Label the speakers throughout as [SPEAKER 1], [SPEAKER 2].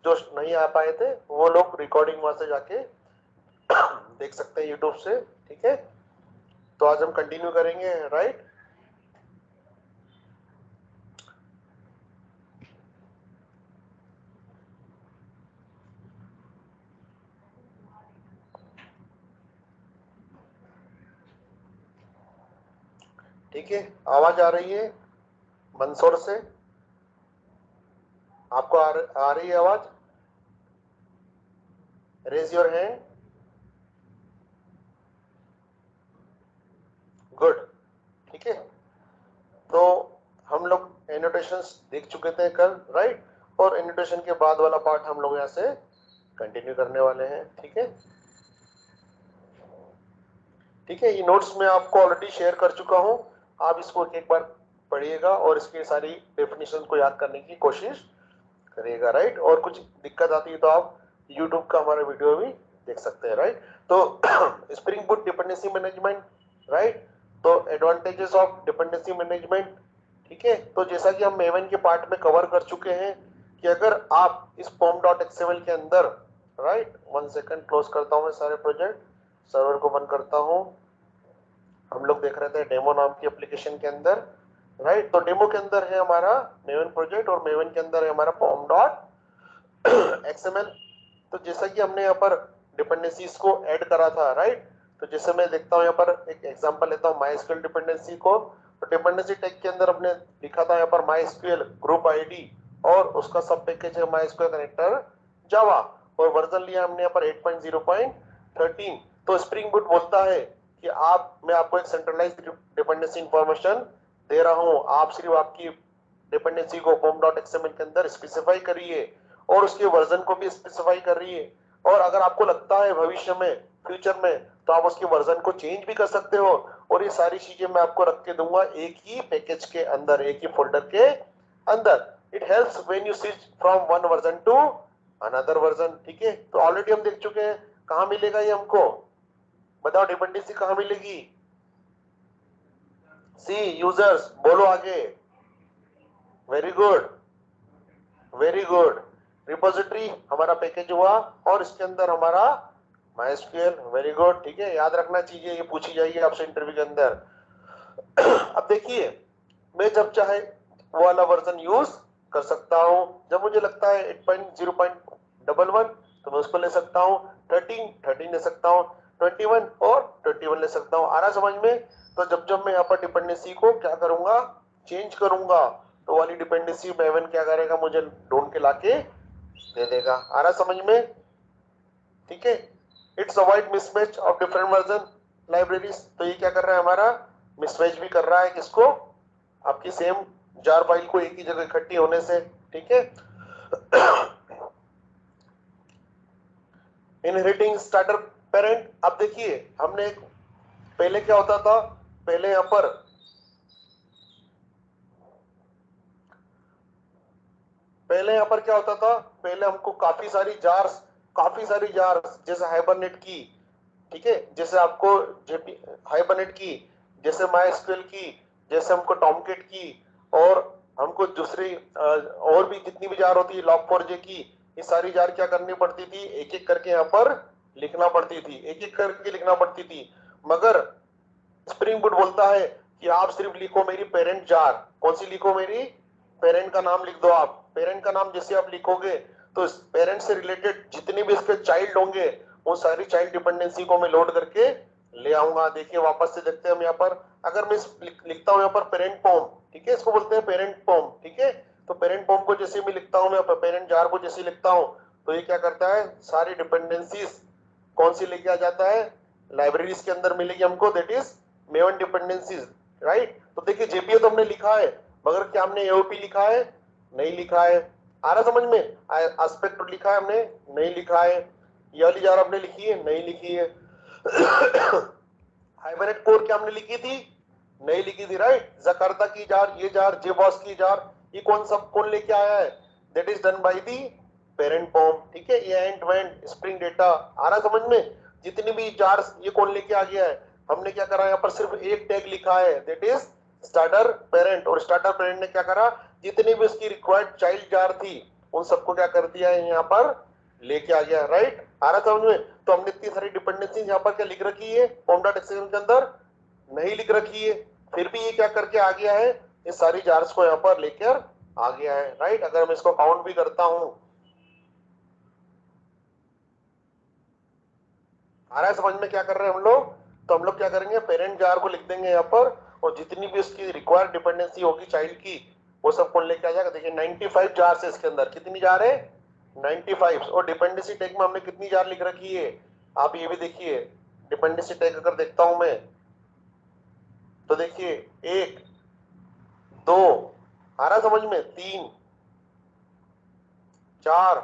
[SPEAKER 1] जो नहीं आ पाए थे वो लोग रिकॉर्डिंग वहां से जाके देख सकते हैं यूट्यूब से। ठीक है, तो आज हम कंटिन्यू करेंगे, राइट। ठीक है, आवाज आ रही है मंदसौर से? आपको आ रही है आवाज? Raise your hand. गुड। ठीक है, तो हम लोग एनोटेशंस देख चुके थे कल, राइट। और एनोटेशन के बाद वाला पार्ट हम लोग यहाँ से कंटिन्यू करने वाले हैं। ठीक है, ठीक है, ये नोट्स मैं आपको ऑलरेडी शेयर कर चुका हूँ। आप इसको एक बार पढ़िएगा और इसकी सारी डेफिनेशन को याद करने की कोशिश करिएगा, राइट। और कुछ दिक्कत आती है तो आप यूट्यूब का हमारा वीडियो भी देख सकते हैं, राइट। तो spring boot dependency management, right. तो एडवांटेजेस ऑफ डिपेंडेंसी मैनेजमेंट। ठीक है, तो जैसा कि हम मेवन के पार्ट में कवर कर चुके हैं कि अगर आप इस pom.xml के अंदर, राइट, 1 सेकंड क्लोज करता हूं मैं सारे प्रोजेक्ट, सर्वर को बंद करता हूं। हम लोग देख रहे थे डेमो नाम की एप्लीकेशन के अंदर, राइट। तो डेमो के अंदर है हमारा मेवन प्रोजेक्ट और मेवन के अंदर है हमारा pom.xml। तो जैसा कि हमने यहाँ पर डिपेंडेंसीज को ऐड करा था, राइट। तो जैसे मैं देखता हूँ यहाँ पर एक एग्जांपल लेता हूँ MySQL डिपेंडेंसी को। तो डिपेंडेंसी टैग के अंदर हमने लिखा था यहाँ पर MySQL ग्रुप आईडी और उसका सब पैकेज है MySQL कनेक्टर जावा, और वर्जन लिया हमने यहाँ पर 8.0.13। तो स्प्रिंग बूट बोलता है कि मैं आपको एक सेंट्रलाइज्ड डिपेंडेंसी इंफॉर्मेशन दे रहा हूँ, आप सिर्फ आपकी डिपेंडेंसी को pom.xml के अंदर स्पेसिफाई करिए और उसके वर्जन को भी स्पेसिफाई कर रही है। और अगर आपको लगता है भविष्य में, फ्यूचर में, तो आप उसके वर्जन को चेंज भी कर सकते हो। और ये सारी चीजें मैं आपको रख के दूंगा एक ही पैकेज के अंदर, एक ही फोल्डर के अंदर। It helps when you switch from one version two another version. ठीक है, तो ऑलरेडी हम देख चुके हैं। कहां मिलेगा ये हमको? बताओ, डिपेंडेंसी कहां मिलेगी? सी यूजर्स, बोलो आगे। Very good, very good. Repository हमारा पैकेज हुआ और इसके अंदर हमारा MySQL। वेरी गुड, ठीक है, याद रखना चीजें, ये पूछी जाएगी आपसे इंटरव्यू के अंदर। अब देखिए, मैं जब चाहे वो वाला वर्जन यूज कर सकता हूं। जब मुझे लगता है 8.0.11 तो मैं उसको ले सकता हूँ, 13 ले सकता हूँ, 21 और 21 ले सकता हूँ। आ रहा समझ में? तो जब जब मैं यहाँ पर डिपेंडेंसी को क्या करूंगा, चेंज करूंगा, तो वाली डिपेंडेंसी मेवन क्या करेगा, मुझे ढूंढ के लाके दे देगा। आ रहा समझ में? ठीक है, it's avoid mismatch of different version libraries. तो ये क्या कर रहा है हमारा, मिसमैच भी कर रहा है किसको, आपकी सेम जार फाइल को एक ही जगह इकट्ठी होने से। ठीक है, इनहेरिटिंग स्टार्टर पेरेंट। अब देखिए, हमने पहले क्या होता था, पहले यहाँ पर क्या होता था, पहले हमको काफी सारी जार्स जैसे हाइबरनेट की, ठीक है, जैसे आपको जेपी हाइबरनेट की, जैसे MySQL की, जैसे हमको टॉमकेट की, और हमको दूसरी और भी जितनी भी जार होती है log4j की, ये सारी जार क्या करनी पड़ती थी, एक एक करके यहाँ पर लिखना पड़ती थी, एक एक करके लिखना पड़ती थी। मगर स्प्रिंग बूट बोलता है कि आप सिर्फ लिखो मेरी पेरेंट जार। कौन सी लिखो? मेरी पेरेंट का नाम लिख दो। आप पेरेंट का नाम जैसे आप लिखोगे तो पेरेंट से रिलेटेड जितने भी इसके चाइल्ड होंगे वो सारी चाइल्ड डिपेंडेंसी को मैं लोड करके ले आऊंगा। देखिए, वापस से देखते हैं हम यहाँ पर। अगर मैं लिखता हूँ यहाँ पर पेरेंट पॉम, ठीक है, इसको बोलते हैं पेरेंट पॉम। ठीक है, तो पेरेंट पॉम को जैसे मैं लिखता हूँ, मैं पेरेंट जार को जैसे लिखता हूँ, तो ये क्या करता है, सारी डिपेंडेंसीज कौन सी लेके आ जाता है, लाइब्रेरीज के अंदर मिलेगी हमको, that is maven dependencies, right. तो देखिए, जेपीओ तो हमने लिखा है, मगर क्या हमने एओपी लिखा है? नहीं लिखा है। आ रहा समझ में? एस्पेक्ट लिखा है हमने? नहीं लिखा है। ये वाली जार हमने लिखी है? नहीं लिखी है। हाइबरनेट कोर क्या हमने लिखी थी? नहीं लिखी थी, राइट। जकार्ता की जार, ये जार, जेबॉस की जार, ये कौन लेके आया है? That is done by the parent pom. ठीक है, ये एंड वेंड स्प्रिंग डेटा। आ रहा समझ में? जितनी भी जार्स ये कौन लेके आ गया है? हमने क्या करा, यहाँ पर सिर्फ एक टैग लिखा है, दैट इज स्टार्टर पेरेंट। और स्टार्टर पेरेंट ने क्या करा, जितनी भी उसकी रिक्वायर्ड चाइल्ड जार थी उन सबको क्या कर दिया है यहाँ पर लेके आ गया, राइट। आ रहा समझ में? तो हमने इतनी सारी डिपेंडेंसी यहाँ पर क्या लिख रखी है फॉर्म डॉट एक्सएमएल के अंदर, नहीं लिख रखी है, फिर भी ये क्या करके आ गया है, ये सारी जार्स को यहाँ पर लेकर आ गया है, राइट। अगर मैं इसको काउंट भी करता हूं, आ रहा है समझ में क्या कर रहे हैं हम लोग? तो हम लोग क्या करेंगे, पेरेंट जार को लिख देंगे यहाँ पर, और जितनी भी उसकी रिक्वायर्ड डिपेंडेंसी होगी चाइल्ड की, वो सब कौन लेके आ जाएगा। देखिए 95 जार है इसके अंदर, कितनी जार है 95, और डिपेंडेंसी टैग में हमने कितनी जार लिख रखी है, आप ये भी देखिए। डिपेंडेंसी टैग अगर देखता हूं मैं, तो देखिए 1 2, आ रहा समझ में, 3 4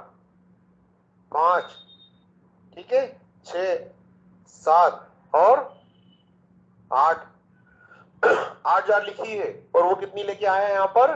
[SPEAKER 1] 5, ठीक है, 6 7 और 8, 8 जार लिखी है, और वो कितनी लेके आया है यहाँ पर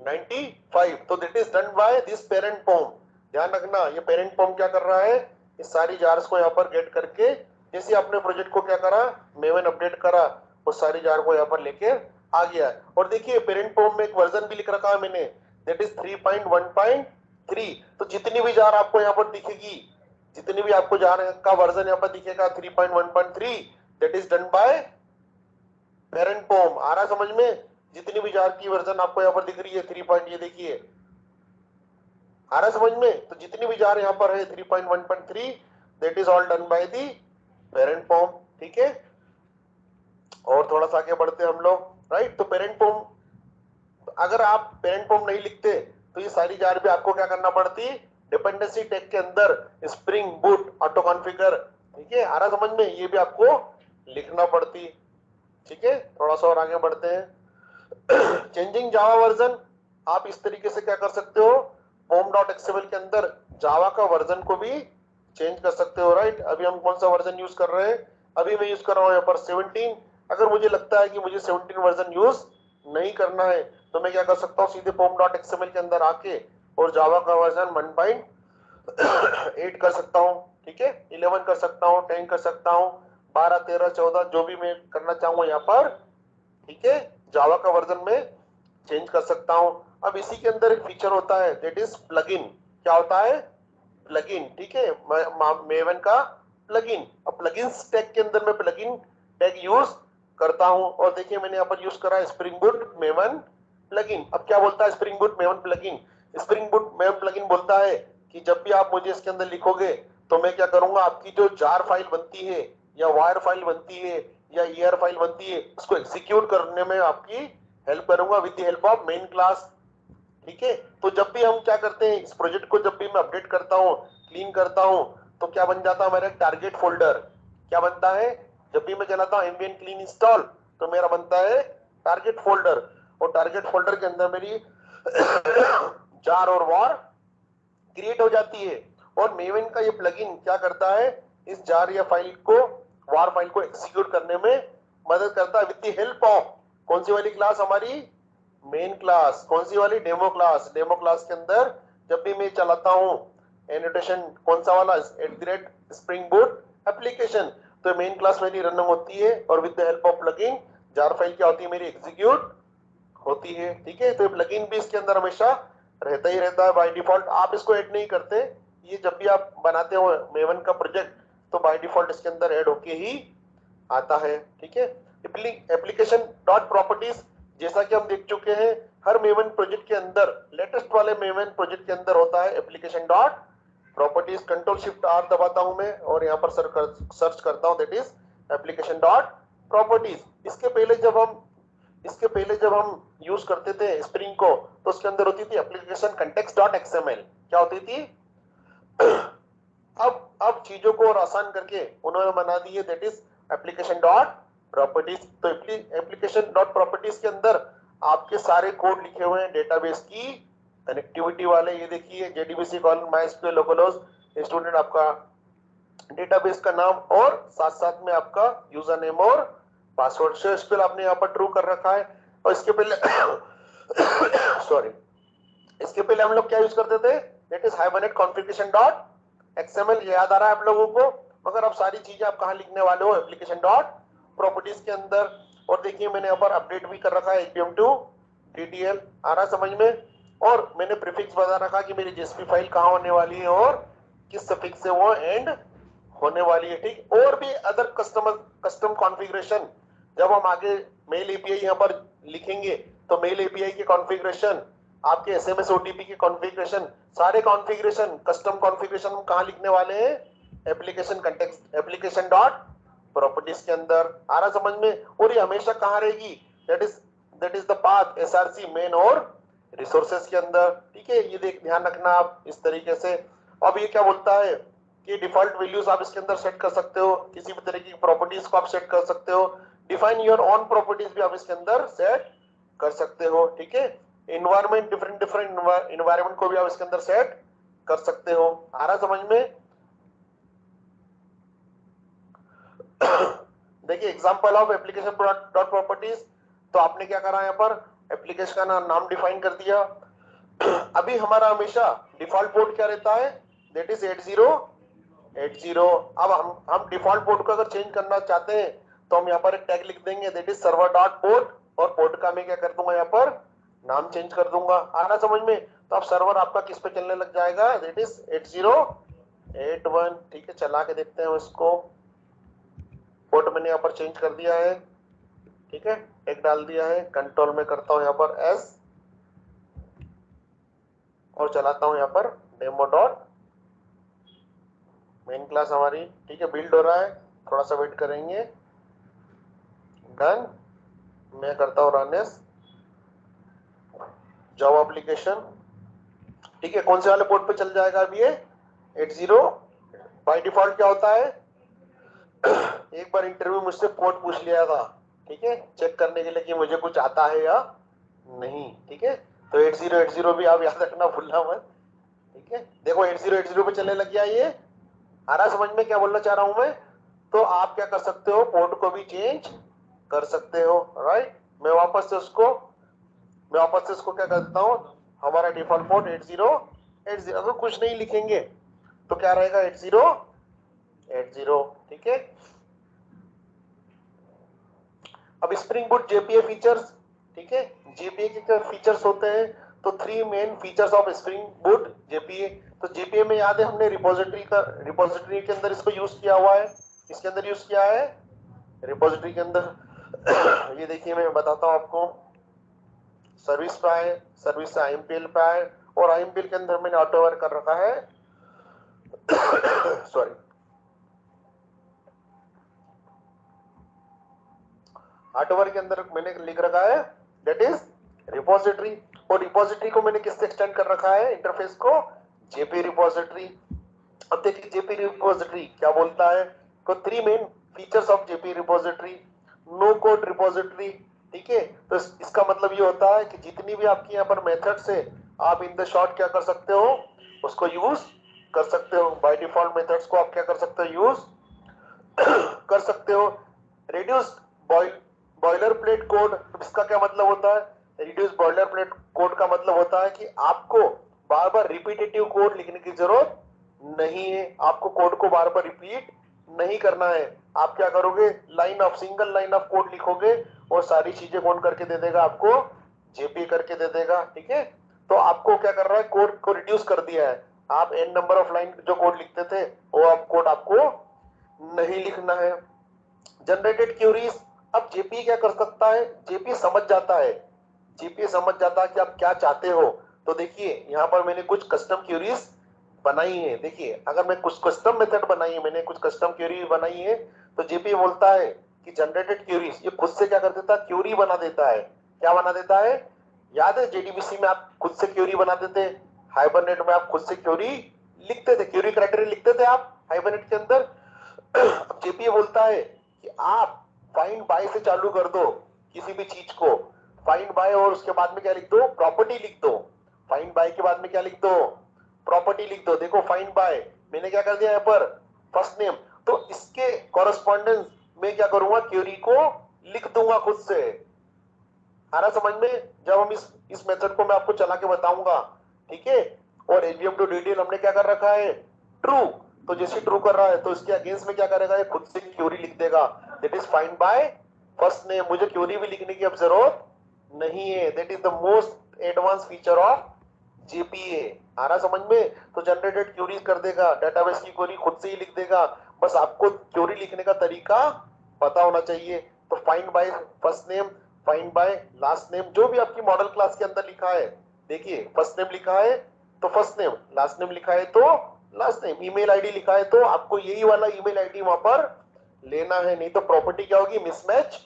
[SPEAKER 1] 95। तो that is done by this parent form. ध्यान रखना, ये पेरेंट फॉर्म क्या कर रहा है, इस सारी जार्स को यहाँ पर गेट करके, जैसे अपने प्रोजेक्ट को क्या करा, मेवन अपडेट करा, वो सारी जार को यहाँ पर लेके आ गया है। और देखिए पेरेंट फॉर्म में एक वर्जन भी लिख रखा है मैंने, दैट इज 3.1.3। तो जितनी भी जार आपको यहाँ पर दिखेगी, जितनी भी आपको जार का वर्जन यहाँ पर दिखेगा 3.1.3, that is done by parent form. आ रहा समझ में? जितनी भी जार की वर्जन आपको यहाँ पर दिख रही है 3 पॉइंट, ये देखिए, आ रहा समझ में? तो जितनी भी जार यहाँ पर है 3.1.3, that is all done by the parent form, ठीक है। और थोड़ा सा आगे बढ़ते हैं हम लोग, राइट। तो पेरेंट फॉर्म, अगर आप पेरेंट फॉर्म नहीं लिखते तो ये सारी जार भी आपको क्या करना पड़ती, डिपेंडेंसी टैग के अंदर स्प्रिंग बूट ऑटो कॉन्फ़िगर, ठीक है। आ रहा समझ में? ये भी आपको लिखना पड़ती, ठीक है। थोड़ा सा और आगे बढ़ते हैं। चेंजिंग जावा वर्जन, आप इस तरीके से क्या कर सकते हो, फॉर्म डॉट एक्सएमएल के अंदर जावा का वर्जन को भी चेंज कर सकते हो, राइट। अभी हम कौन सा वर्जन यूज कर रहे हैं, अभी मैं यूज कर रहा हूं यहाँ पर 17। अगर मुझे लगता है कि मुझे 17 वर्जन यूज नहीं करना है, तो मैं क्या कर सकता हूँ, सीधे फॉर्म डॉट एक्सएमएल के अंदर आके और जावा का वर्जन 1.8 कर सकता हूँ, ठीक है, 11 कर सकता हूँ, 10 कर सकता हूँ, 12 13 14 जो भी मैं करना चाहूंगा यहाँ पर, ठीक है, जावा का वर्जन में चेंज कर सकता हूं। अब इसी के अंदर एक फीचर होता है, दैट इज प्लगइन। क्या होता है, प्लगइन, ठीक है, मेवन का प्लगइन। अब प्लगइन टैग के अंदर मैं प्लगइन टैग यूज करता हूं, और देखिए मैंने यहाँ पर यूज करा है स्प्रिंग बूट मेवन प्लगइन। अब क्या बोलता है spring boot maven plugin, spring boot maven plugin बोलता है कि जब भी आप मुझे इसके अंदर लिखोगे, तो मैं क्या करूंगा, आपकी जो जार फाइल बनती है या वायर फाइल बनती है या ईआर फाइल बनती है, उसको एग्जीक्यूट करने में आपकी हेल्प करूंगा with the help of main class, ठीक है। तो जब भी हम क्या करते हैं, इस प्रोजेक्ट को जब भी मैं अपडेट करता हूँ, क्लीन करता हूँ, तो क्या बन जाता है मेरा टारगेट फोल्डर, क्या बनता है, जब भी मैं चलाता हूँ एम्बिएंट क्लीन इंस्टॉल, तो मेरा बनता है टारगेट फोल्डर, और टारगेट फोल्डर के अंदर मेरी जार और वार क्रिएट हो जाती है। और मेवन का ये प्लगइन क्या करता है, इस जार या फाइल को, वार फाइल को एग्जीक्यूट करने में मदद करता है विद द हेल्प ऑफ कौन सी वाली क्लास, हमारी मेन क्लास। कौन सी वाली, डेमो क्लास। डेमो क्लास के अंदर जब भी मैं चलाता हूं एनोटेशन, कौन सा वाला, स्प्रिंग बूट एप्लीकेशन, तो मेन क्लास मेरी रन होती है, और with the help of plugin jar file क्या होती है, मेरी एग्जीक्यूट होती है, ठीक है। तो प्लगइन भी इसके अंदर हमेशा रहता ही रहता है बाय डिफॉल्ट, आप इसको ऐड नहीं करते। ये जब भी आप बनाते हो मेवन का प्रोजेक्ट, तो बाय डिफॉल्ट इसके अंदर ऐड होके ही आता है, ठीक है। एप्लीकेशन डॉट प्रॉपर्टीज, जैसा कि हम देख चुके हैं, हर मेवन प्रोजेक्ट के अंदर, लेटेस्ट वाले मेवन प्रोजेक्ट के अंदर होता है application dot properties. Control shift R दबाता हूं मैं, और यहाँ पर सर्च करता हूं, that is application dot properties. इसके पहले जब हम यूज करते थे स्प्रिंग को, तो उसके अंदर होती थी एप्लीकेशन कंटेक्स्ट डॉट एक्सएमएल। क्या होती थी, अब चीजों को और आसान करके उन्होंने बना दी है, that is application dot properties. तो एप्लीकेशन डॉट प्रॉपर्टीज के अंदर आपके सारे कोड लिखे हुए हैं डेटाबेस की कनेक्टिविटी वाले। ये देखिए JDBC colon MySQL localhost, student आपका डेटाबेस का नाम, और साथ साथ में आपका यूजर नेम और पासवर्ड। SQL आपने यहाँ पर ट्रू कर रखा है। और इसके पहले सॉरी, इसके पहले हम लोग क्या यूज करते थे, that is hibernate configuration dot XML. याद आ रहा है आप लोगों को? मगर अब सारी चीजें आप कहाँ लिखने वाले हो, एप्लीकेशन डॉट प्रॉपर्टीज के अंदर। और देखिए मैंने यहाँ पर अपडेट भी कर रखा है APM2 DTL। आ रहा समझ में? और मैंने प्रीफिक्स बता रखा कि मेरी जेएसपी फाइल कहाँ होने वाली है और किस सफिक्स से वो एंड होने वाली है, ठीक। और भी अदर कस्टम कॉन्फ़िगरेशन जब हम आगे मेल एपीआई यहाँ पर लिखेंगे तो मेल एपीआई के कॉन्फ़िगरेशन, आपके एसएमएस ओटीपी के कॉन्फ़िगरेशन, सारे कॉन्फ़िगरेशन कस्टम कॉन्फ़िगरेशन हम कहाँ लिखने वाले हैं, application context application dot properties के अंदर। आ रहा समझ में? और ये हमेशा कहाँ रहेगी, that is the path SRC main और रिसोर्सेज के अंदर, ठीक है। ये देख ध्यान रखना आप इस तरीके से। अब ये क्या बोलता है कि डिफॉल्ट वैल्यूज आप इसके अंदर सेट कर सकते हो, किसी भी तरह की प्रॉपर्टीज को आप सेट कर सकते हो, डिफाइन योर ओन प्रॉपर्टीज भी आप इसके अंदर सेट कर सकते हो, ठीक है। इन्वायरमेंट, डिफरेंट इन्वायरमेंट को भी आप इसके अंदर सेट कर सकते हो। आ रहा समझ में? देखिए example of application dot properties, तो आपने क्या करा यहाँ पर, एप्लीकेशन का नाम डिफाइन कर दिया। अभी हमारा हमेशा डिफॉल्ट पोर्ट क्या रहता है, दैट इज 8080। अब हम डिफॉल्ट पोर्ट को अगर चेंज करना चाहते हैं तो हम यहाँ पर एक टैग लिख देंगे, that is server dot port, और पोर्ट का मैं क्या कर दूंगा यहाँ पर नाम चेंज कर दूंगा। आना समझ में? तो अब सर्वर आपका किस पे चलने लग जाएगा, दैट इज 8081, ठीक है। चला के देखते हैं इसको। पोर्ट मैंने यहाँ पर चेंज कर दिया है, ठीक है, एक डाल दिया है, कंट्रोल में करता हूँ यहाँ पर एस और चलाता हूँ यहाँ पर डेमो डॉट मेन क्लास हमारी, ठीक है, बिल्ड हो रहा है, थोड़ा सा वेट करेंगे। डन, मैं करता हूँ रन एस जावा एप्लीकेशन, ठीक है। कौन से वाले पोर्ट पे चल जाएगा अभी ये 80। बाय डिफॉल्ट क्या होता है, एक बार इंटरव्यू मुझसे पोर्ट पूछ लिया था, ठीक है, चेक करने के लिए कि मुझे कुछ आता है या नहीं, ठीक है। तो 8080 भी आप याद रखना, भूलना मत, ठीक है। देखो 8080 पे चलने लग गया ये। आ रहा समझ में क्या बोलना चाह रहा हूं मैं? तो आप क्या कर सकते हो, पोर्ट को भी चेंज कर सकते हो, राइट। मैं वापस से इसको क्या कर देता हूँ, हमारा डिफॉल्ट पोर्ट 8080, अगर कुछ नहीं लिखेंगे तो क्या रहेगा 8080, ठीक है। अब स्प्रिंग बूट जेपीए फीचर्स, ठीक है, जेपीए के क्या फीचर्स होते हैं, तो 3 main features of spring boot JPA. तो जेपीए में याद है हमने रिपोजिटरी के अंदर इसको यूज किया हुआ है, इसके अंदर यूज किया है रिपोजिटरी के अंदर। ये देखिए मैं बताता हूँ आपको, सर्विस पे आए, सर्विस से आईएमपीएल पे आए, और आईएमपीएल के अंदर मैंने ऑटोवर कर रखा है सॉरी, ऑटोवर के अंदर मैंने लिख रखा है दैट इज रिपोजिटरी, और रिपोजिटरी को मैंने किससे एक्सटेंड कर रखा है, इंटरफेस को जेपी रिपोजिटरी। अब देखिए जेपी रिपोजिटरी क्या बोलता है, तो 3 main features of JP repository, no code repository, ठीक है। तो इसका मतलब ये होता है कि जितनी भी आपकी यहाँ पर मेथड्स है, आप इन द शॉर्ट क्या कर सकते हो, उसको यूज कर सकते हो। बाय डिफॉल्ट मेथड्स को आप क्या कर सकते हो, यूज कर सकते हो। रिड्यूस बॉयलर प्लेट कोड, इसका क्या मतलब होता है, रिड्यूस बॉयलर प्लेट कोड का मतलब होता है कि आपको बार बार रिपीटेटिव कोड लिखने की जरूरत नहीं है, आपको कोड को बार बार रिपीट नहीं करना है। आप क्या करोगे, सिंगल लाइन ऑफ कोड लिखोगे और सारी चीजें कौन करके दे देगा आपको, जेपी करके दे देगा, ठीक है। तो आपको क्या कर रहा है, कोड को रिड्यूस कर दिया है। आप एन नंबर ऑफ लाइन जो कोड लिखते थे वो आप कोड आपको नहीं लिखना है। जनरेटेड क्यूरीज, अब जेपी क्या कर सकता है, जेपी समझ जाता है, जेपी समझ जाता है कि आप क्या चाहते हो। तो देखिए यहाँ पर मैंने कुछ कस्टम क्यूरीज बनाई है, देखिए अगर मैं कुछ कस्टम मेथड बनाई है, मैंने कुछ कस्टम क्यूरी बनाई है, तो जेपी बोलता है कि जनरेटेड क्यूरीज, ये खुद से क्या कर देता है, क्यूरी बना देता है। क्या बना देता है, याद है जेडीबीसी में आप खुद से क्यूरी बनाते थे, हाइबरनेट में आप खुद से क्यूरी लिखते थे, क्यूरी क्राइटेरिया लिखते थे आप हाइबरनेट के अंदर। अब जेपी बोलता है कि आप फाइंड बाय से चालू कर दो किसी भी चीज को, फाइंड बाय, और उसके बाद में क्या लिख दो, प्रॉपर्टी लिख दो। फाइंड बाय के बाद में क्या लिख दो, प्रॉपर्टी लिख दो। देखो फाइंड बाय मैंने क्या कर दिया यहाँ पर, फर्स्ट नेम, तो इसके कॉरेस्पॉन्डेंस में क्या करूंगा, क्यूरी को लिख दूंगा खुद से। आ रहा समझ में? जब हम इस मेथड को मैं आपको चला के बताऊंगा, ठीक है। और एलवीएम टू डिटेल हमने क्या कर रखा है, ट्रू, तो जैसे ट्रू कर रहा है तो इसके अगेंस्ट में क्या करेगा, ये खुद से क्यूरी लिख देगा, that is find by first name. मुझे क्यूरी भी लिखने की अब जरूरत नहीं है, that is the most advance feature of JPA. आ रहा समझ में? तो जनरेटेड क्यूरी कर देगा, डेटाबेस की क्यूरी खुद से ही लिख देगा, बस आपको क्यूरी लिखने का तरीका पता होना चाहिए। तो find by first name, find by last name, जो भी आपकी मॉडल क्लास के अंदर लिखा है, देखिए फर्स्ट नेम लिखा है तो फर्स्ट नेम, लास्ट नेम लिखा है तो लास्ट नेम, ईमेल आईडी लिखा है तो आपको यही वाला ईमेल आईडी वहां पर लेना है, नहीं तो प्रॉपर्टी क्या होगी, मिसमैच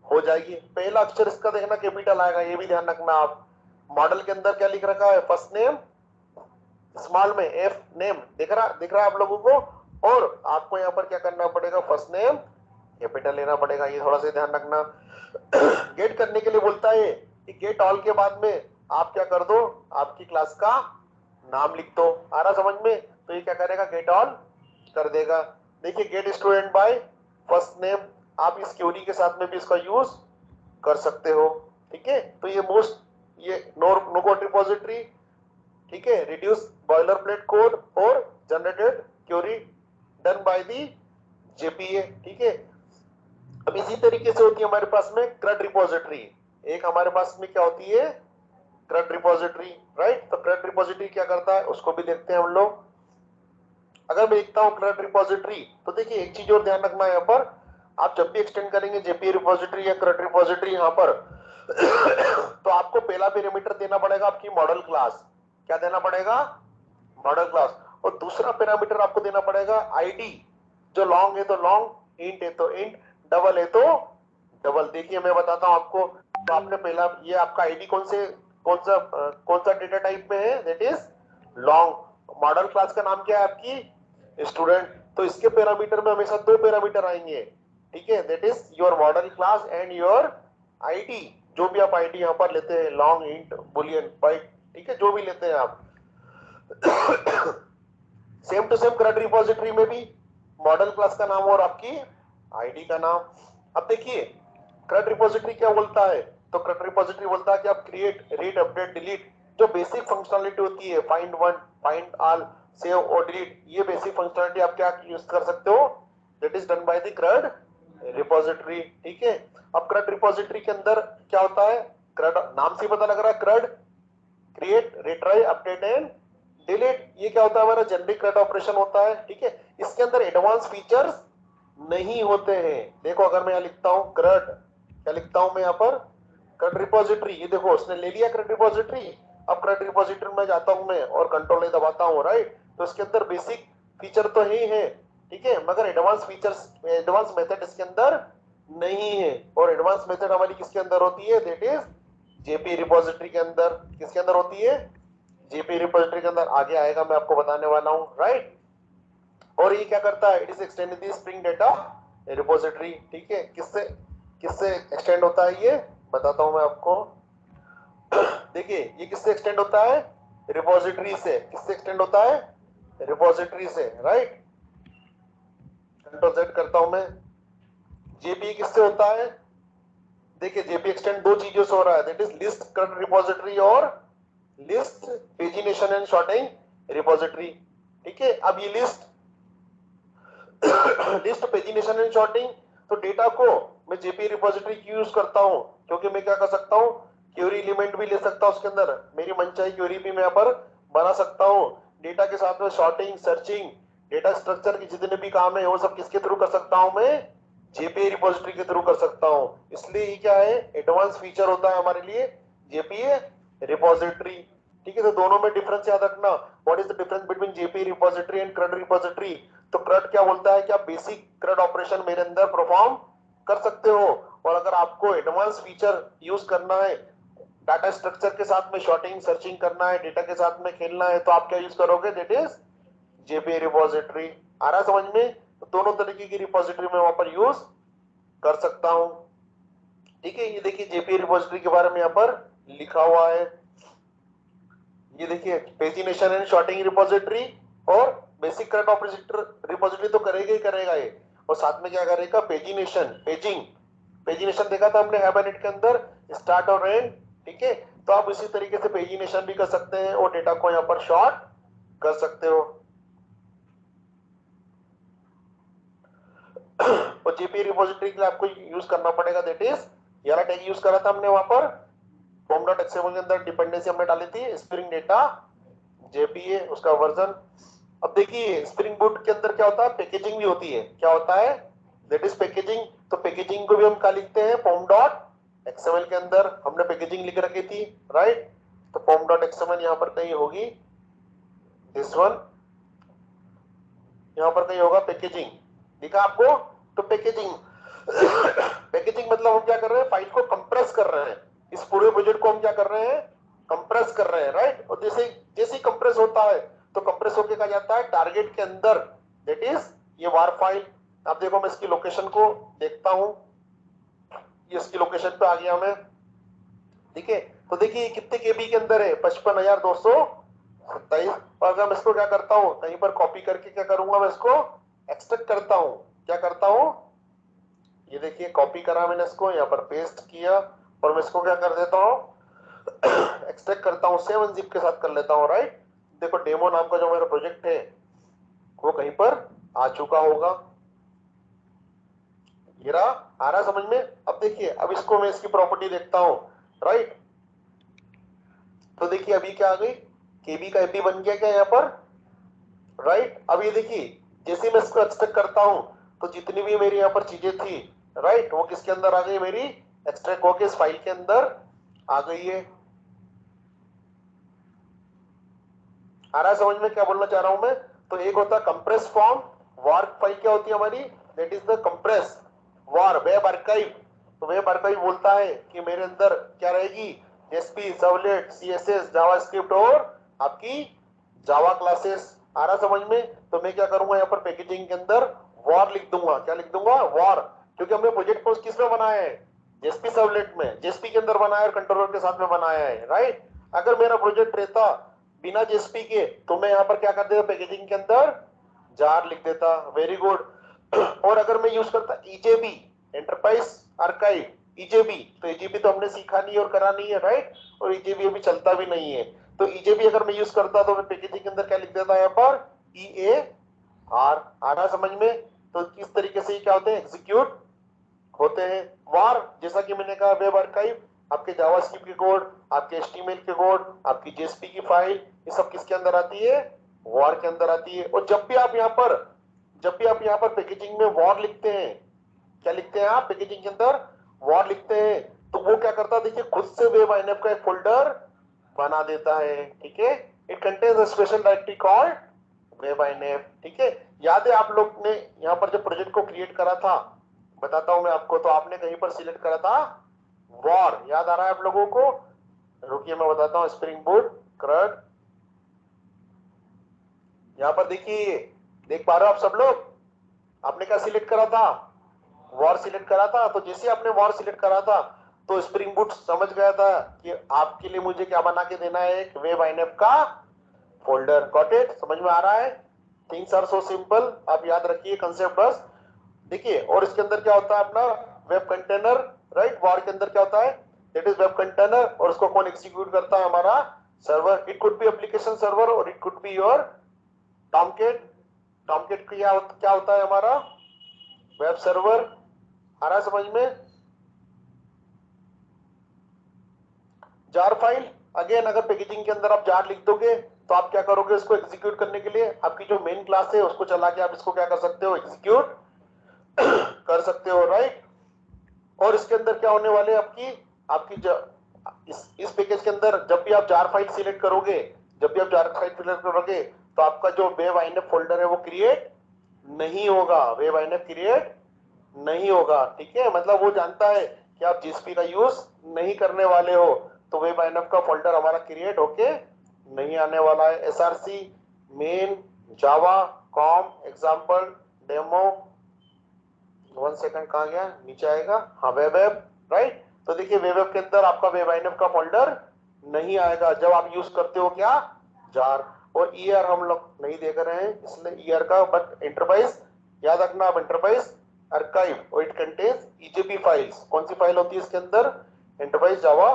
[SPEAKER 1] हो जाएगी। पहला अक्षर इसका देखना कैपिटल आएगा, ये भी ध्यान रखना आप। मॉडल के अंदर क्या लिख रखा है, फर्स्ट नेम स्मॉल में एफ नेम, दिख रहा है आप लोगों को, और आपको यहाँ पर क्या करना पड़ेगा, फर्स्ट नेम कैपिटल लेना पड़ेगा, ये थोड़ा सा ध्यान रखना। गेट करने के लिए बोलता है कि गेट ऑल के बाद में आप क्या कर दो, आपकी क्लास का नाम लिख दो। आ रहा समझ में? तो ये क्या करेगा, गेट ऑल कर देगा। देखिए get student by first name, आप इस क्यूरी के साथ में भी इसका यूज कर सकते हो। ठीक है, तो ये मोस्ट, ये नो कोड रिपोजिटरी, ठीक है, रिड्यूस बॉयलर प्लेट कोड और generated query done by the JPA. ठीक है, अब इसी तरीके से होती है हमारे पास में CRUD रिपोजिटरी। एक हमारे पास में क्या होती है, CRUD रिपोजिटरी, राइट। तो CRUD रिपोजिटरी क्या करता है उसको भी देखते हैं हम लोग। अगर मैं लिखता हूं CRUD रिपोजिटरी, तो देखिए एक चीज और ध्यान रखना है यहाँ पर, आप जब भी एक्सटेंड करेंगे जेपीए रिपोजिटरी या CRUD रिपोजिटरी यहाँ पर तो आपको पहला पैरामीटर देना पड़ेगा आपकी मॉडल क्लास। क्या देना पड़ेगा, मॉडल क्लास। और दूसरा पैरामीटर आपको देना पड़ेगा आईडी, जो लॉन्ग है तो लॉन्ग, इंट है तो इंट, डबल है तो डबल। देखिए मैं बताता हूं आपको, तो आपने पहला, ये आपका आईडी कौन सा डेटा टाइप में है, that is long. Model class का नाम क्या है आपकी, स्टूडेंट। तो इसके पैरामीटर में हमेशा दो पैरामीटर आएंगे, ठीक है, that is your model class and your ID. जो भी आप आईडी यहाँ पर लेते हैं, लॉन्ग, इंट, बुलियन, बाइट, ठीक है, जो भी लेते हैं आप। Same to same CRUD repository में भी मॉडल क्लास का नाम और आपकी आईडी का नाम। अब देखिए CRUD रिपोजिटरी क्या बोलता है, तो CRUD रिपोजिटरी बोलता है कि आप क्रिएट, रीड, अपडेट, डिलीट, जो बेसिक फंक्शनलिटी होती है, find one, find all, save और डिलीट, ये बेसिक फंक्शनलिटी आप क्या यूज कर सकते हो, that is done by the CRUD repository. ठीक है, अब CRUD रिपोजिटरी के अंदर क्या होता है, CRUD नाम से पता लग रहा है, CRUD create, retry, update and delete, ये क्या होता है, हमारा जेनरिक CRUD ऑपरेशन होता है। ठीक है, इसके अंदर एडवांस फीचर्स नहीं होते हैं। देखो अगर मैं यहाँ लिखता हूँ CRUD, क्या लिखता हूं मैं यहाँ पर, CRUD रिपोजिटरी, ये देखो उसने ले लिया CRUD रिपोजिटरी। अब CRUD रिपोजिटरी में जाता हूं मैं और कंट्रोल नहीं दबाता हूँ, राइट। तो इसके अंदर बेसिक फीचर तो ही है, ठीक है, मगर एडवांस फीचर्स, एडवांस मेथड इसके अंदर नहीं है। और एडवांस मेथड हमारी किसके अंदर होती है, दैट इज जेपी रिपोजिटरी के अंदर। किसके अंदर होती है, जेपी रिपोजिटरी के अंदर। आगे आएगा, मैं आपको बताने वाला हूँ, राइट। और ये क्या करता है, it is extend the spring data repository. ठीक है, किससे किससे एक्सटेंड होता है ये बताता हूं मैं आपको। देखिए ये किससे एक्सटेंड होता है, रिपोजिटरी से। किससे एक्सटेंड होता है, रिपोजिटरी से, राइट। कंट्रोल जेड करता हूं मैं। जेपी किससे होता है, देखिए जेपी एक्सटेंड दो चीजों से हो रहा है, that is list current repository और list pagination and sorting repository. ठीक है, अब ये list list pagination and sorting, तो डेटा को मैं जेपी रिपोजिटरी क्यों यूज करता हूं, क्योंकि मैं क्या कर सकता हूं, क्वेरी एलिमेंट भी ले सकता हूं उसके अंदर, मेरी मनचाही क्वेरी भी मैं यहाँ पर बना सकता हूं। डेटा के साथ में सॉर्टिंग, सर्चिंग, डेटा स्ट्रक्चर के जितने भी काम है वो सब किसके थ्रू कर सकता हूं मैं, जेपीए रिपोजिटरी के थ्रू कर सकता हूं। इसलिए ये क्या है, एडवांस फीचर होता है हमारे लिए जेपीए रिपोजिटरी। ठीक है, तो दोनों में डिफरेंस याद रखना, what is the difference between JPA repository and CRUD repository. तो CRUD क्या बोलता है कि आप बेसिक CRUD ऑपरेशन मेरे अंदर परफॉर्म कर सकते हो, और अगर आपको एडवांस फीचर यूज करना है, डाटा स्ट्रक्चर के साथ में शॉर्टिंग, सर्चिंग करना है, डेटा के साथ में खेलना है, तो आप क्या यूज करोगे, दैट इज जेपीए रिपोजिटरी। आ रहा समझ में? तो दोनों तरीके की रिपोजिटरी में वहां पर यूज कर सकता हूं। ठीक है, ये देखिए जेपीए रिपोजिटरी के बारे में यहाँ पर लिखा हुआ है। ये देखिए पेजिनेशन एंड सॉर्टिंग रिपोजिटरी और बेसिक CRUD ऑपरेटर रिपोजिटरी तो करेगा ही करेगा ये, और साथ में क्या करेगा, पेजिनेशन, पेजिनेशन देखा था हमने हाइबरनेट के अंदर, स्टार्ट और एंड। ठीक है, तो आप इसी तरीके से पेजिनेशन भी कर सकते हैं और डेटा को यहाँ पर शॉर्ट कर सकते हो। और जेपी रिपोजिटरी के लिए आपको यूज करना पड़ेगा, दैट इज ये वाला टैग यूज करा था हमने वहां पर फॉर्म.xml के अंदर, डिपेंडेंसी हमने डाली थी स्प्रिंग डेटा JPA उसका वर्जन। अब देखिए स्प्रिंग बूट के अंदर क्या होता है, पैकेजिंग भी होती है। क्या होता है, दैट इज पैकेजिंग। तो पैकेजिंग को भी हम क्या लिखते हैं, पॉम डॉट एक्सएमएल के अंदर हमने पैकेजिंग लिख रखी थी, राइट। तो पॉम डॉट एक्सएमएल यहाँ पर कहीं होगी, दिस वन, यहाँ पर कहीं होगा पैकेजिंग, दिखा आपको। तो पैकेजिंग पैकेजिंग मतलब हम क्या कर रहे हैं, फाइल को कंप्रेस कर रहे हैं। इस पूरे प्रोजेक्ट को हम क्या कर रहे हैं, कंप्रेस कर रहे हैं, राइट। और जैसे जैसे कंप्रेस होता है तो कंप्रेस होके कहा जाता है टारगेट के अंदर, दैट इज ये वार फाइल। आप देखो मैं इसकी लोकेशन को देखता हूं, ये इसकी लोकेशन पे आ गया मैं, ठीक है। तो देखिए कितने केबी के अंदर है, 55,227। और अगर मैं इसको क्या करता हूं, कहीं पर कॉपी करके क्या करूंगा, मैं इसको एक्सट्रैक्ट करता हूं। क्या करता हूं, ये देखिए कॉपी करा मैंने इसको, यहाँ पर पेस्ट किया, और मैं इसको क्या कर देता हूँ, एक्सट्रैक्ट करता हूँ, 7 जिप के साथ कर लेता हूँ, राइट। देखो डेमो नाम का जो मेरा प्रोजेक्ट है वो कहीं पर आ चुका होगा, ये रहा। आ रहा समझ में। अब देखिए अब इसको मैं इसकी प्रॉपर्टी देखता हूँ, राइट। तो देखिए अभी क्या आ गई, केबी का एपी बन गया क्या यहाँ पर, राइट। अब ये देखिए जैसे मैं इसको एक्सट्रैक्ट करता हूं तो जितनी भी मेरी यहाँ पर चीजें थी, राइट, वो किसके अंदर आ गई, मेरी एक्सट्रैक्ट होके इस फाइल के अंदर आ गई है। आ रहा है समझ में क्या बोलना चाह रहा हूं मैं। तो एक होता है कंप्रेस फॉर्म, वार फाइल क्या होती है हमारी, that is the compress war web archive. तो वेब आर्काइव बोलता है कि मेरे अंदर क्या रहेगी, जेएसपी, सर्वलेट, सीएसएस, जावास्क्रिप्ट और आपकी जावा क्लासेस। आ रहा समझ में। तो मैं क्या करूंगा, यहाँ पर पैकेजिंग के अंदर वॉर लिख दूंगा। क्या लिख दूंगा, वॉर, क्योंकि हमने प्रोजेक्ट को किस में बनाया है, जेएसपी सर्वलेट में, जेएसपी के अंदर बनाया है और कंट्रोलर के साथ में बनाया है, राइट। अगर मेरा प्रोजेक्ट रहता बिना जेएसपी के तो मैं यहाँ पर क्या कर देता, पैकेजिंग के अंदर जार लिख देता। Very good. और अगर मैं यूज करता ईजेबी, एंटरप्राइज आर्काइव ईजेबी, तो ईजेबी तो हमने सीखा नहीं और करा नहीं है, राइट। और ईजेबी अभी चलता भी नहीं है। तो ईजेबी अगर मैं यूज करता तो मैं पैकेजिंग के अंदर क्या लिख देता, यहाँ पर EAR। आना समझ में। तो किस तरीके से क्या होते हैं, एग्जीक्यूट होते हैं। वार जैसा कि मैंने कहा, वेब आर्काइव, आपके जावास्क्रिप्ट के कोड, आपके HTML के कोड, आपकी जेएसपी की फाइल, ये सब किसके अंदर आती है, वार के अंदर आती है। और जब भी आप यहाँ पर पैकेजिंग में वार लिखते हैं, क्या लिखते हैं आप पैकेजिंग के अंदर, वार लिखते हैं, तो वो क्या करता है, देखिए खुद से वेब आईएनएफ का एक फोल्डर बना देता है, ठीक है। It contains a special directory called web INF, ठीक है। याद है आप लोग ने यहाँ पर जब प्रोजेक्ट को क्रिएट करा था, बताता हूं मैं आपको, तो आपने कहीं पर सिलेक्ट करा था वॉर, याद आ रहा है आप लोगों को। रुकिए मैं बताता हूँ, स्प्रिंग बूट क्रड, यहाँ पर देखिए, देख पा रहे हो आप सब लोग, आपने क्या सिलेक्ट करा था, वॉर सिलेक्ट करा था। तो जैसे आपने वॉर सिलेक्ट करा था तो स्प्रिंग बूट समझ गया था कि आपके लिए मुझे क्या बना के देना है, एक वेब आईएनएफ का फोल्डर। गॉट इट, समझ में आ रहा है। थिंग्स आर सो सिंपल, आप याद रखिए कंसेप्ट बस। देखिए और इसके अंदर क्या होता है अपना वेब कंटेनर, राइट। वॉर के अंदर क्या होता है, दैट इज वेब कंटेनर, और उसको कौन एग्जीक्यूट करता है, हमारा server. It could be application server और it could be your Tomcat. Tomcat क्या होता है हमारा वेब सर्वर। आ रहा समझ में। जार फाइल, अगेन अगर पैकेजिंग के अंदर आप जार लिख दोगे तो आप क्या करोगे, उसको एग्जीक्यूट करने के लिए आपकी जो मेन क्लास है उसको चला के आप इसको क्या कर सकते हो, एग्जीक्यूट कर सकते हो, राइट। और इसके अंदर क्या होने वाले, आपकी आपकी इस पैकेज के अंदर जब भी आप जार फाइल सिलेक्ट करोगे, जब भी आप जार फाइल सिलेक्ट करोगे तो आपका जो वेब आईएनएफ फोल्डर है वो क्रिएट नहीं होगा, वेब आईएनएफ क्रिएट नहीं होगा, ठीक है। मतलब वो जानता है कि आप जीएसपी का यूज नहीं करने वाले हो, तो वेब आईएनएफ का फोल्डर हमारा क्रिएट होके नहीं आने वाला है। SRC मेन जावा कॉम एग्जांपल डेमो, 1 सेकंड कहाँ गया, नीचे आएगा, हाँ वेब ऐप, राइट। तो देखिए वेब ऐप के अंदर आपका वेब आईएनएफ का फोल्डर नहीं आएगा जब आप यूज करते हो क्या, जार। और ER हम लोग नहीं देख रहे हैं इसलिए ER का, बट एंटरप्राइज याद रखना आप, एंटरप्राइज आर्काइव, और इट कंटेन्स EJP फाइल्स। कौन सी फाइल होती है इसके अंदर, एंटरप्राइज जावा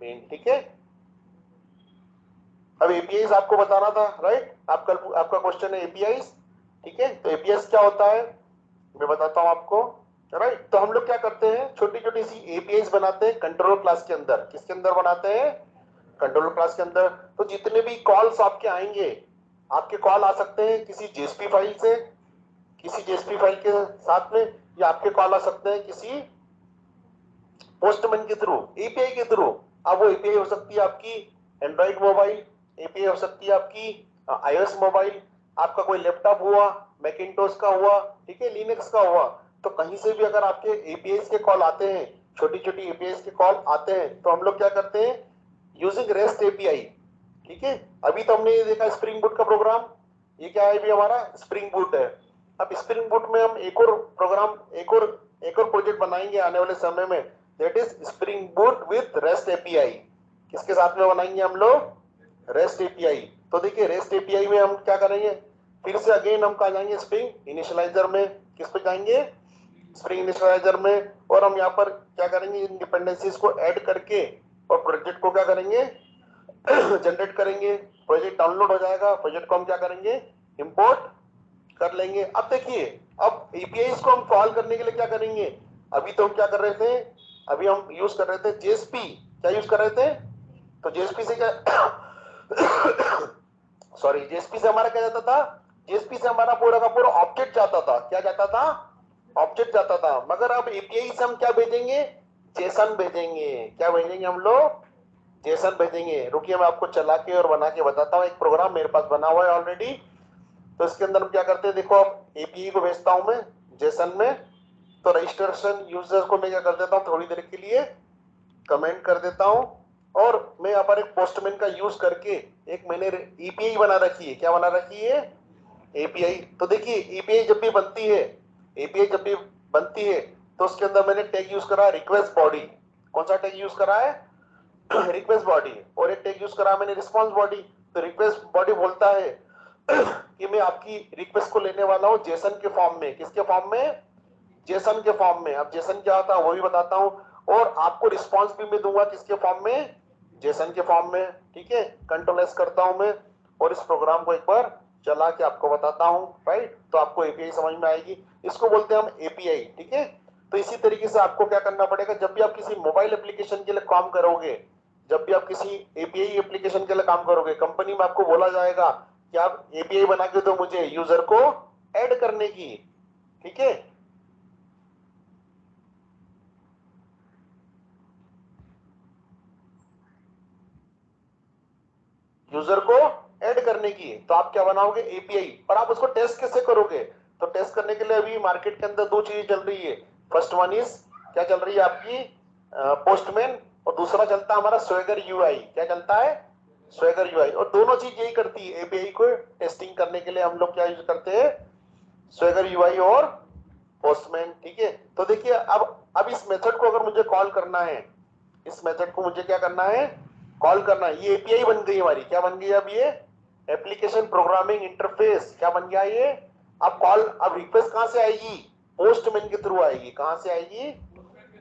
[SPEAKER 1] मेन, ठीक है। अब एपीआईज आपको बताना था, राइट। आपका क्वेश्चन है एपीआईज, ठीक है। तो एपीआईज क्या होता है मैं बताता हूं आपको, राइट। तो हम लोग क्या करते हैं, छोटी छोटी सी एपीआईज बनाते हैं कंट्रोल क्लास के अंदर। किसके अंदर बनाते हैं, कंट्रोलर क्लास के अंदर। तो जितने भी कॉल्स आपके आएंगे, आपके कॉल आ सकते हैं किसी जेएसपी फाइल से, किसी जेएसपी फाइल के साथ में, या आपके कॉल आ सकते हैं किसी पोस्टमैन के थ्रू, एपीआई के थ्रू। अब वो एपीआई हो सकती है आपकी एंड्रॉइड मोबाइल, एपीआई हो सकती है आपकी आईओएस मोबाइल, आपका कोई लैपटॉप हुआ, मैकिंटोश का हुआ, ठीक है, लिनक्स का हुआ। तो कहीं से भी अगर आपके एपीआई के कॉल आते हैं, छोटी छोटी एपीआई के कॉल आते हैं, तो हम लोग क्या करते हैं, यूजिंग रेस्ट एपीआई, ठीक है। अभी तो हमने ये देखा स्प्रिंग बूट का प्रोग्राम, ये क्या है भी हमारा स्प्रिंग बूट है। अब स्प्रिंग बूट में हम एक और प्रोग्राम, एक और प्रोजेक्ट बनाएंगे आने वाले समय में, that is spring boot with rest API. किसके साथ में बनाएंगे हम लोग, रेस्ट एपीआई। तो देखिए रेस्ट एपीआई में हम क्या करेंगे, फिर से अगेन हम कहा जाएंगे स्प्रिंग इनिशियलाइजर में, किस पे जाएंगे, स्प्रिंग इनिशियलाइजर में। और हम यहाँ पर क्या करेंगे, इन डिपेंडेंसीज को ऐड करके और प्रोजेक्ट को क्या करेंगे, जनरेट करेंगे। प्रोजेक्ट डाउनलोड हो जाएगा, प्रोजेक्ट को हम क्या करेंगे, इंपोर्ट कर लेंगे। अब देखिए, अब एपीआई को हम कॉल करने के लिए क्या करेंगे, अभी तो हम क्या कर रहे थे, अभी हम यूज कर रहे थे जेएसपी। क्या यूज कर रहे थे, तो जेएसपी से क्या सॉरी, जेएसपी से हमारा क्या जाता था, जेएसपी से हमारा पूरा का पूरा ऑब्जेक्ट जाता था। क्या जाता था, ऑब्जेक्ट जाता था। मगर अब एपीआई से हम क्या भेजेंगे, जेसन भेजेंगे। क्या भेजेंगे हम लोग, जेसन भेजेंगे। रुकिए मैं आपको चला के और बना के बताता हूँ, एक प्रोग्राम मेरे पास बना हुआ है ऑलरेडी। तो इसके अंदर हम क्या करते हैं, देखो अब एपीआई को भेजता हूं मैं जेसन में, तो रजिस्ट्रेशन यूजर को मैं क्या कर देता हूँ, थोड़ी देर के लिए कमेंट कर देता हूं। और मैं यहाँ पर एक पोस्टमैन का यूज करके एक मैंने एपीआई बना रखी है। क्या बना रखी है, एपीआई। तो देखिए एपीआई जब भी बनती है, एपीआई जब भी बनती है, तो उसके अंदर मैंने टैग यूज करा रिक्वेस्ट बॉडी। कौन सा टैग यूज करा है, रिक्वेस्ट बॉडी। और एक टैग यूज करा मैंने रिस्पॉन्स बॉडी। तो रिक्वेस्ट बॉडी बोलता है कि मैं आपकी रिक्वेस्ट को लेने वाला हूं जेसन के फॉर्म में। किसके फॉर्म में, जेसन के फॉर्म में। अब जेसन क्या होता है वो भी बताता हूं, और आपको रिस्पॉन्स भी मैं दूंगा किसके फॉर्म में, जेसन के फॉर्म में, ठीक है। कंट्रोल एस करता हूं मैं, और इस प्रोग्राम को एक बार चला के आपको बताता हूं, राइट। तो आपको एपीआई समझ में आएगी, इसको बोलते हैं हम एपीआई, ठीक है। तो इसी तरीके से आपको क्या करना पड़ेगा, जब भी आप किसी मोबाइल एप्लीकेशन के लिए काम करोगे, जब भी आप किसी एपीआई एप्लीकेशन के लिए काम करोगे, कंपनी में आपको बोला जाएगा कि आप एपीआई बना के दो मुझे यूजर को ऐड करने की, ठीक है। यूजर को ऐड करने की, तो आप क्या बनाओगे, एपीआई। पर आप उसको टेस्ट कैसे करोगे, तो टेस्ट करने के लिए अभी मार्केट के अंदर दो चीजें चल रही है। फर्स्ट वन इज, क्या चल रही है आपकी, पोस्टमैन, और दूसरा चलता है हमारा स्वेगर यूआई। क्या चलता है, स्वेगर यूआई। और दोनों चीज यही करती है, एपीआई को टेस्टिंग करने के लिए हम लोग क्या यूज करते हैं, स्वेगर यूआई और पोस्टमैन, ठीक है। तो देखिए अब इस मेथड को अगर मुझे कॉल करना है, इस मेथड को मुझे क्या करना है, कॉल करना है। ये एपीआई बन गई हमारी, क्या बन गई अब ये, एप्लीकेशन प्रोग्रामिंग इंटरफेस। क्या बन गया ये, अब कॉल, अब रिक्वेस्ट कहां से आएगी, पोस्टमैन के थ्रू आएगी। कहां से आएगी,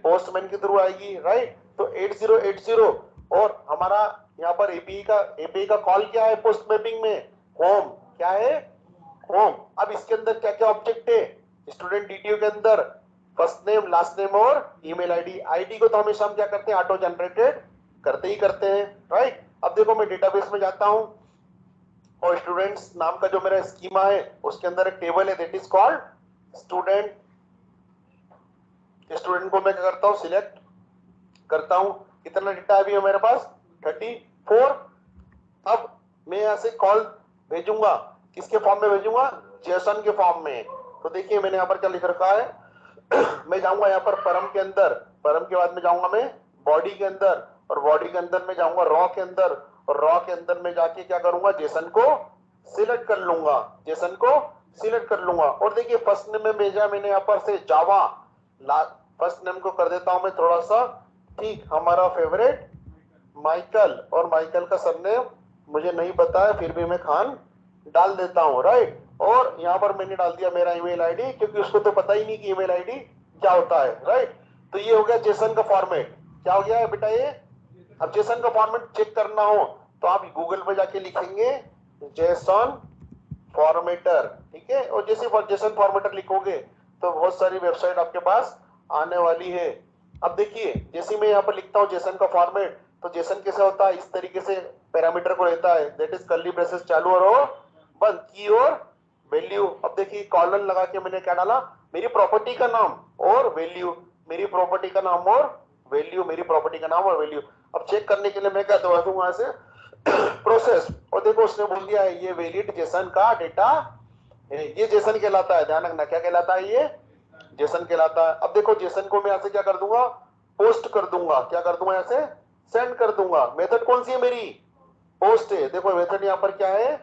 [SPEAKER 1] पोस्टमैन के थ्रू आएगी, राइट। तो 8080, और हमारा यहाँ पर एपीआई का कॉल क्या है पोस्ट मैपिंग में, होम। क्या है, होम। अब इसके अंदर क्या क्या ऑब्जेक्ट है, स्टूडेंट डिटेल के अंदर फर्स्ट नेम, लास्ट नेम और ईमेल आईडी। आईडी को तो हमेशा हम क्या करते हैं, ऑटो जनरेटेड करते ही करते हैं, राइट। अब देखो मैं डेटाबेस में जाता हूं, और स्टूडेंट्स नाम का जो मेरा स्कीमा है उसके अंदर एक टेबल है, that is called student. Student को मैं क्या करता हूं, सिलेक्ट करता हूं। कितना डेटा अभी है मेरे पास, 34। अब मैं यहां से कॉल भेजूंगा, किसके फॉर्म में भेजूंगा, जेसन के फॉर्म में। तो देखिए मैंने यहाँ पर क्या लिख रखा है, मैं जाऊंगा यहाँ पर परम के अंदर, परम के बाद में जाऊंगा मैं बॉडी के अंदर, और बॉडी के अंदर में जाऊंगा रॉ के अंदर, और रॉ के अंदर में जाके क्या करूंगा, जेसन को सिलेक्ट कर लूंगा, जेसन को सिलेक्ट कर लूंगा। और देखिए फर्स्ट नेम में भेजा मैंने यहाँ पर से जावा, फर्स्ट नेम को कर देता हूं मैं थोड़ा सा, ठीक, हमारा फेवरेट माइकल, और माइकल का सरनेम मुझे नहीं पता है, फिर भी मैं खान डाल देता हूं, राइट। और यहाँ पर मैंने डाल दिया मेरा ईमेल आईडी, क्योंकि उसको तो पता ही नहीं कि ईमेल आईडी क्या होता है, राइट। तो ये हो गया जेसन का फॉर्मेट। क्या हो गया है बेटा ये, अब जेसन का फॉर्मेट चेक करना हो तो आप गूगल पे जाके लिखेंगे जेसन फॉर्मेटर, ठीक है। और जैसे जेसन फॉर्मेटर लिखोगे तो बहुत सारी वेबसाइट आपके पास आने वाली है। अब देखिए जैसे मैं यहाँ पर लिखता हूँ जेसन का फॉर्मेट, तो जेसन कैसे होता है, इस तरीके से पैरामीटर को लेता है, दैट इज कर्ली ब्रेसेस चालू और बंद, की और वैल्यू। अब देखिए कॉलन लगा के मैंने क्या डाला, मेरी प्रॉपर्टी का नाम और वैल्यू, मेरी प्रॉपर्टी का नाम और वैल्यू, मेरी प्रॉपर्टी का नाम और वैल्यू। अब चेक करने के लिए मैं क्या दबा दूंगा ऐसे प्रोसेस, और देखो उसने बोल दिया है ये वैलिड जेसन का डेटा है, ये जेसन कहलाता है, ध्यान रखना क्या कहलाता है, ये जेसन कहलाता है। अब देखो जेसन को मैं ऐसे क्या कर दूंगा, पोस्ट कर दूंगा, क्या कर दूंगा ऐसे, सेंड कर दूंगा। मेथड कौन सी है मेरी, पोस्ट है। देखो मेथड यहाँ पर क्या है,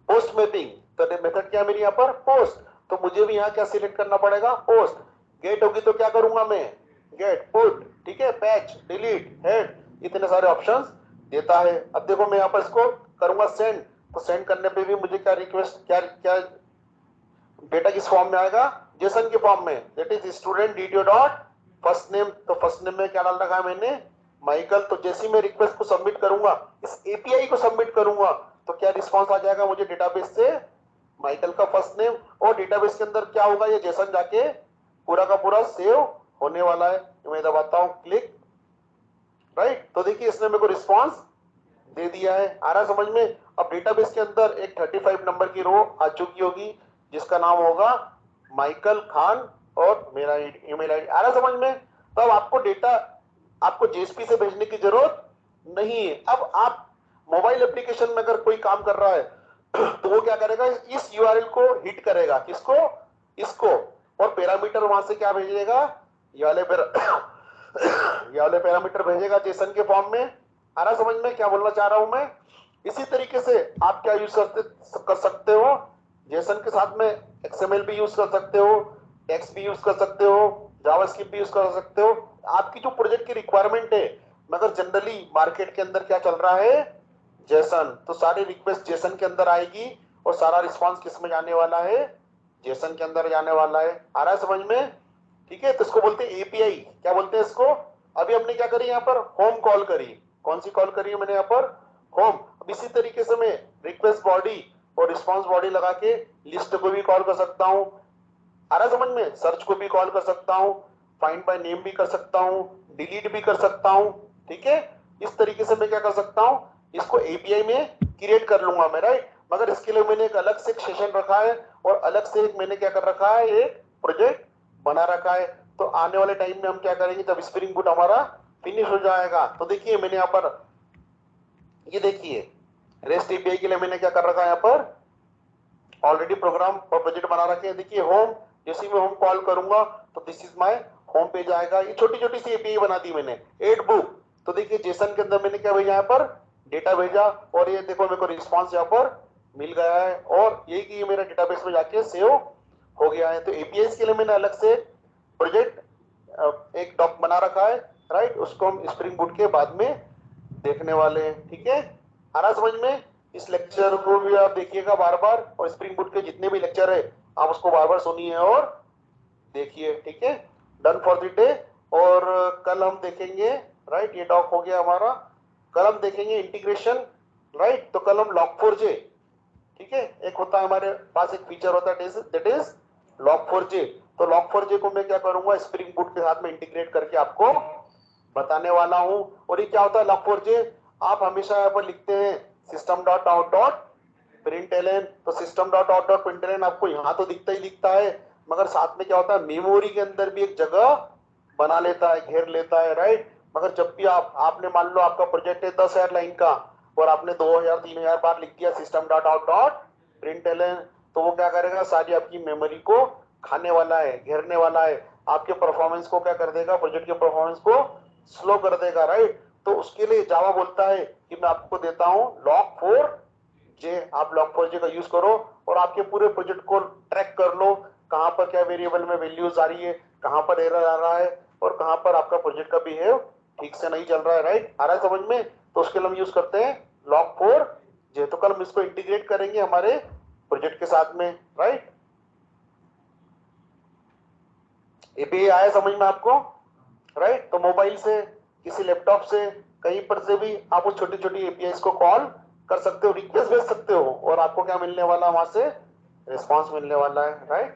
[SPEAKER 1] पोस्ट मैपिंग, तो मेथड क्या है मेरी यहाँ पर, पोस्ट। तो मुझे भी यहाँ क्या सिलेक्ट करना पड़ेगा, पोस्ट। गेट होगी तो क्या करूंगा मैं, गेट, पुट, ठीक है, पैच, डिलीट, हेड, इतने सारे ऑप्शंस देता है। अब देखो मैं यहाँ पर इसको करूंगा सेंड, तो सेंड करने पे भी मुझे क्या रिक्वेस्ट, क्या क्या डेटा किस फॉर्म में आएगा, जेसन के फॉर्म में, that is student DTO dot first name. तो फर्स्ट नेम में क्या डाल रखा है मैंने, माइकल। तो जैसे मैं रिक्वेस्ट को सबमिट करूंगा, इस एपीआई को सबमिट करूंगा, तो क्या रिस्पांस आ जाएगा मुझे डेटाबेस से, माइकल का फर्स्ट नेम, और डेटाबेस के अंदर क्या होगा, ये जेसन जाके पूरा का पूरा सेव होने वाला है। मैं दबाता हूं क्लिक, राइट, तो देखिए इसने मेरे को रिस्पांस दे दिया है। आ रहा समझ में। अब डेटाबेस के अंदर एक 35 नंबर की रो आ चुकी होगी जिसका नाम होगा माइकल खान और मेरा ईमेल आईडी। आ रहा समझ में। तो अब आपको डेटा, आपको जेएसपी से भेजने की जरूरत नहीं है। अब आप मोबाइल एप्लीकेशन में अगर कोई काम कर रहा है तो वो क्या करेगा, इस यूआरएल को हिट करेगा, किसको, इसको, और पैरामीटर वहां से क्या भेजेगा, ये वाले पैरामीटर भेजेगा जेसन के फॉर्म में। आ रहा समझ में क्या बोलना चाह रहा हूं मैं। इसी तरीके से आप क्या यूज कर सकते हो, जेसन के साथ में एक्सएमएल भी यूज कर सकते हो, टेक्स्ट भी यूज कर सकते हो, जावास्क्रिप्ट भी यूज कर सकते हो। आपकी जो प्रोजेक्ट की रिक्वायरमेंट है, मगर जनरली मार्केट के अंदर क्या चल रहा है, जेसन। तो सारी रिक्वेस्ट जेसन के अंदर आएगी और सारा रिस्पांस किस में जाने वाला है, जेसन के अंदर जाने वाला है। आ रहा है समझ में, ठीक है। तो इसको बोलते हैं एपीआई, क्या बोलते हैं इसको। अभी हमने क्या करी यहाँ पर, होम कॉल करी, कौन सी कॉल करी है मैंने यहाँ पर, होम। अब इसी तरीके से मैं रिक्वेस्ट बॉडी और रिस्पांस बॉडी लगा के लिस्ट को भी कॉल कर सकता हूँ। आ रहा समझ में, सर्च को भी कॉल कर सकता हूँ, फाइंड बाय नेम भी कर सकता हूँ, डिलीट भी कर सकता हूँ, ठीक है। इस तरीके से मैं क्या कर सकता हूँ, इसको एपीआई में क्रिएट कर लूंगा मैं, राइट। मगर इसके लिए मैंने एक अलग से एक सेशन रखा है और अलग से एक मैंने क्या कर रखा है, एक प्रोजेक्ट बना रखा है। तो आने वाले टाइम में हम क्या करेंगे, जब स्प्रिंग बूट हमारा फिनिश हो जाएगा, तो देखिए मैंने यहाँ पर, ये देखिए रेस्ट एपीआई के लिए मैंने क्या कर रखा है, यहाँ पर ऑलरेडी प्रोग्राम और प्रोजेक्ट बना रखे हैं। देखिए होम, जैसे मैं होम कॉल करूंगा तो this is my home page आएगा। ये छोटी छोटी सी एपीआई बना दी मैंने, एड बुक। तो देखिए जेसन के अंदर मैंने क्या भेजा, यहाँ पर डेटा भेजा, और ये देखो मेरे को रिस्पांस यहाँ पर मिल गया है, और ये कि ये मेरा डेटाबेस में जाके सेव हो गया है। तो एपीआई के लिए मैंने अलग से प्रोजेक्ट एक डॉक बना रखा है, राइट। उसको हम स्प्रिंग बूट के बाद में देखने वाले हैं, ठीक है। आ रहा समझ में। इस लेक्चर को भी आप देखिएगा बार बार, और स्प्रिंग बूट के जितने भी लेक्चर है आप उसको बार बार सुनिए और देखिए, ठीक है। Done for the day. और कल हम देखेंगे, राइट, ये डॉक हो गया हमारा। कल हम देखेंगे इंटीग्रेशन, राइट। तो कल हम log4j, ठीक है, एक होता है हमारे पास एक फीचर होता है दैट इज log4j। तो log4j को मैं क्या करूंगा, स्प्रिंग बूट के साथ में इंटीग्रेट करके आपको बताने वाला हूं। और ये क्या होता है log4j, आप हमेशा यहाँ पर लिखते हैं system dot out dot println. तो system dot out dot println आपको यहाँ तो दिखता ही दिखता है, मगर साथ में क्या होता है, मेमोरी के अंदर भी एक जगह बना लेता है, घेर लेता है, राइट। मगर जब भी आपने मान लो आपका प्रोजेक्ट है 10,000 लाइन का, और आपने 2,000 3,000 बार लिख दिया system dot out dot println, तो वो क्या करेगा, सारी आपकी मेमोरी को खाने वाला है, घेरने वाला है, आपके परफॉर्मेंस को क्या कर देगा, प्रोजेक्ट के परफॉर्मेंस को स्लो कर देगा, राइट। तो उसके लिए जावा बोलता है कि मैं आपको देता हूं log4j, आप log4j का यूज करो और आपके पूरे प्रोजेक्ट को ट्रैक कर लो, कहां पर क्या वेरिएबल में वैल्यूज आ रही है, कहां पर एरर आ रहा है, और कहां पर आपका प्रोजेक्ट का बिहेव ठीक से नहीं चल रहा है, राइट। आ रहा है समझ में। तो उसके लिए हम यूज करते हैं log4j। तो कल हम इसको इंटीग्रेट करेंगे हमारे प्रोजेक्ट के साथ में, राइट। एपीआई आया समझ में आपको, राइट। तो मोबाइल से, किसी लैपटॉप से, कहीं पर से भी आप उस छोटी छोटी एपीआई को कॉल कर सकते हो, रिक्वेस्ट भेज सकते हो, और आपको क्या मिलने वाला, वहां से रिस्पांस मिलने वाला है, राइट।